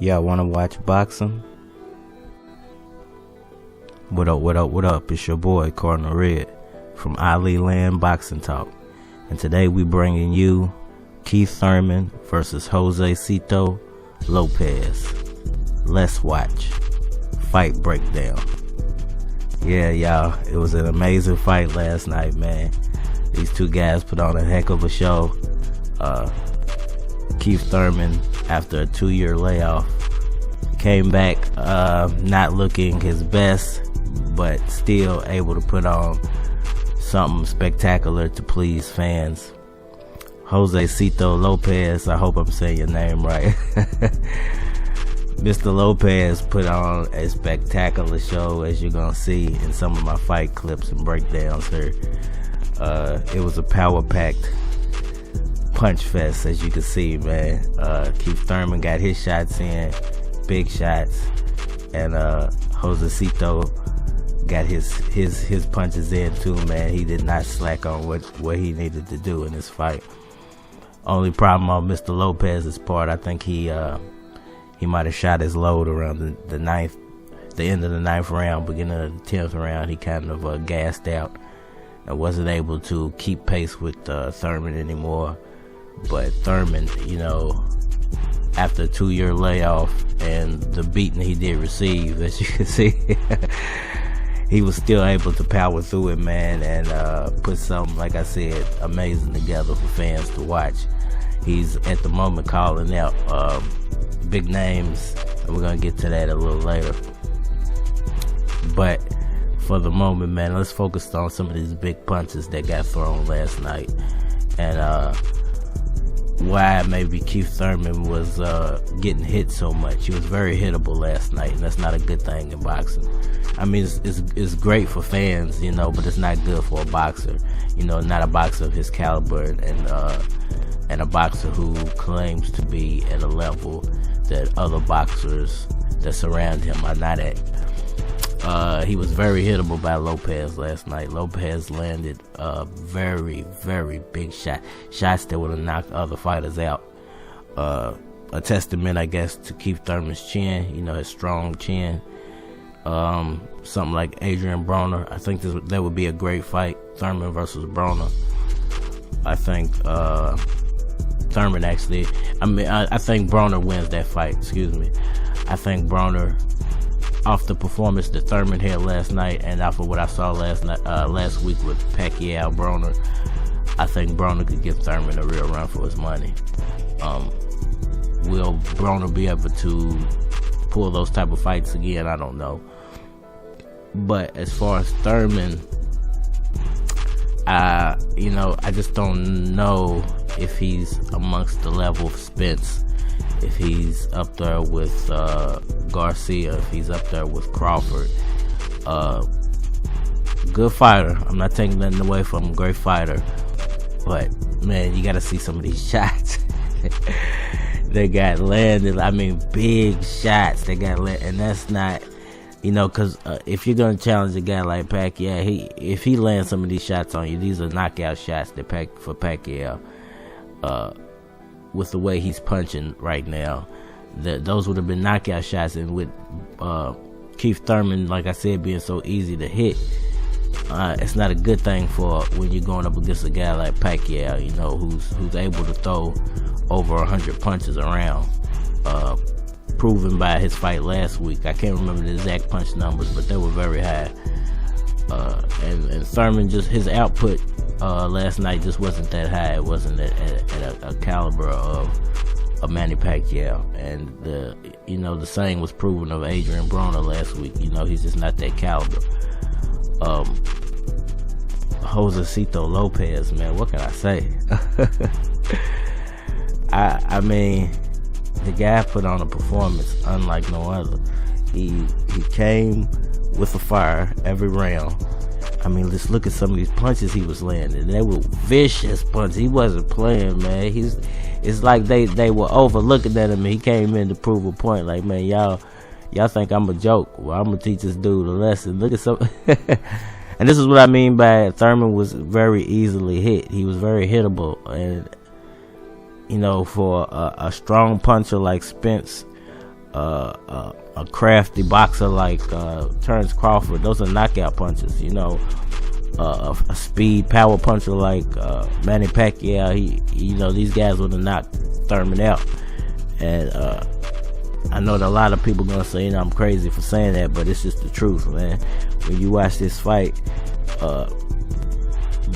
Y'all wanna watch boxing? What up? It's your boy Cardinal Red from Ali Land Boxing Talk, and today we bringing you Keith Thurman versus Josesito Lopez. Let's watch. Fight breakdown. Yeah, y'all, it was an amazing fight last night, man. These two guys put on a heck of a show. Keith Thurman, after a 2-year layoff, came back not looking his best, but still able to put on something spectacular to please fans. Josesito Lopez, I hope I'm saying your name right. Mr. Lopez put on a spectacular show, as you're gonna see in some of my fight clips and breakdowns here. It was a power-packed punch fest, as you can see, man. Keith Thurman got his shots in, big shots, and Josesito got his punches in too, man. He did not slack on what he needed to do in this fight. Only problem on Mr. Lopez's part, I think he might have shot his load around the end of the 9th round, beginning of the 10th round. He kind of gassed out and wasn't able to keep pace with Thurman anymore. But Thurman, after a 2-year layoff and the beating he did receive, as you can see, he was still able to power through it, man, and put something, like I said, amazing together for fans to watch. He's at the moment calling out big names, and we're gonna get to that a little later. But for the moment, man, let's focus on some of these big punches that got thrown last night, and why maybe Keith Thurman was getting hit so much. He was very hittable last night, and that's not a good thing in boxing. I mean, it's great for fans, but it's not good for a boxer. Not a boxer of his caliber, and a boxer who claims to be at a level that other boxers that surround him are not at. He was very hittable by Lopez last night. Lopez landed very, very big shots that would have knocked other fighters out. A testament, I guess, to Keith Thurman's chin, his strong chin. Something like Adrian Broner. I think that would be a great fight, Thurman versus Broner. I think Thurman actually, I think Broner wins that fight, I think Broner, off the performance that Thurman had last night, and off of what I saw last week with Pacquiao Broner, I think Broner could give Thurman a real run for his money. Will Broner be able to pull those type of fights again? I don't know. But as far as Thurman, I just don't know if he's amongst the level of Spence, if he's up there with Garcia, if he's up there with Crawford. Good fighter. I'm not taking nothing away from him. Great fighter. But, man, you got to see some of these shots. They got landed. I mean, big shots. They got landed. And that's not, because if you're going to challenge a guy like Pacquiao, if he lands some of these shots on you, these are knockout shots for Pacquiao. With the way he's punching right now, those would have been knockout shots. And with Keith Thurman, like I said, being so easy to hit, it's not a good thing for when you're going up against a guy like Pacquiao, who's able to throw over 100 punches around, proven by his fight last week. I can't remember the exact punch numbers, but they were very high. And Thurman, just his output last night just wasn't that high. It wasn't at a caliber of Manny Pacquiao. And the same was proven of Adrian Broner last week. He's just not that caliber. Josesito Lopez, man, what can I say? I mean, the guy put on a performance unlike no other. He came with a fire every round. I mean, let's look at some of these punches he was landing. They were vicious punches. He wasn't playing, man. It's like they were overlooking at him, and he came in to prove a point. Like, man, y'all think I'm a joke. Well, I'm gonna teach this dude a lesson. Look at some. And this is what I mean by Thurman was very easily hit. He was very hittable, and for a strong puncher like Spence, a crafty boxer like Terrence Crawford. Those are knockout punches, you know. A speed power puncher like Manny Pacquiao. You know, these guys would have knocked Thurman out. And I know that a lot of people gonna say, you know, I'm crazy for saying that, but it's just the truth, man. When you watch this fight,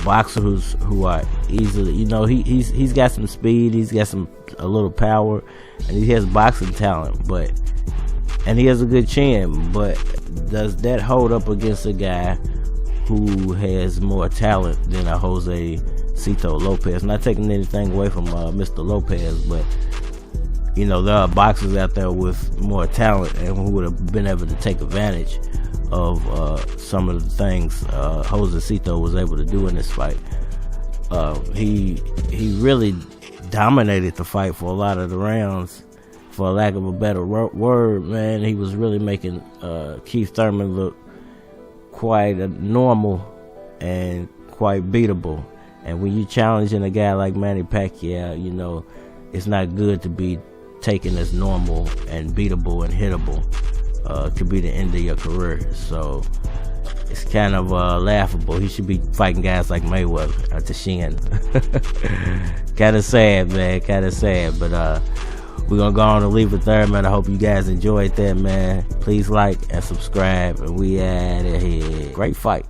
boxers who are easily, you know, he's got some speed, he's got a little power, and he has boxing talent, and he has a good chin. But does that hold up against a guy who has more talent than a Josesito Lopez? Not taking anything away from Mr. Lopez, but you know, there are boxers out there with more talent and who would have been able to take advantage of some of the things Josesito was able to do in this fight. He really dominated the fight for a lot of the rounds, for lack of a better word, man. He was really making Keith Thurman look quite normal and quite beatable. And when you're challenging a guy like Manny Pacquiao, you know, it's not good to be taken as normal and beatable and hittable. Could be the end of your career. So it's kind of laughable. He should be fighting guys like Mayweather at the shin. Kind of sad, man. Kind of sad. But we're gonna go on and leave it there, man. I hope you guys enjoyed that, man. Please like and subscribe, and we out of here. Great fight.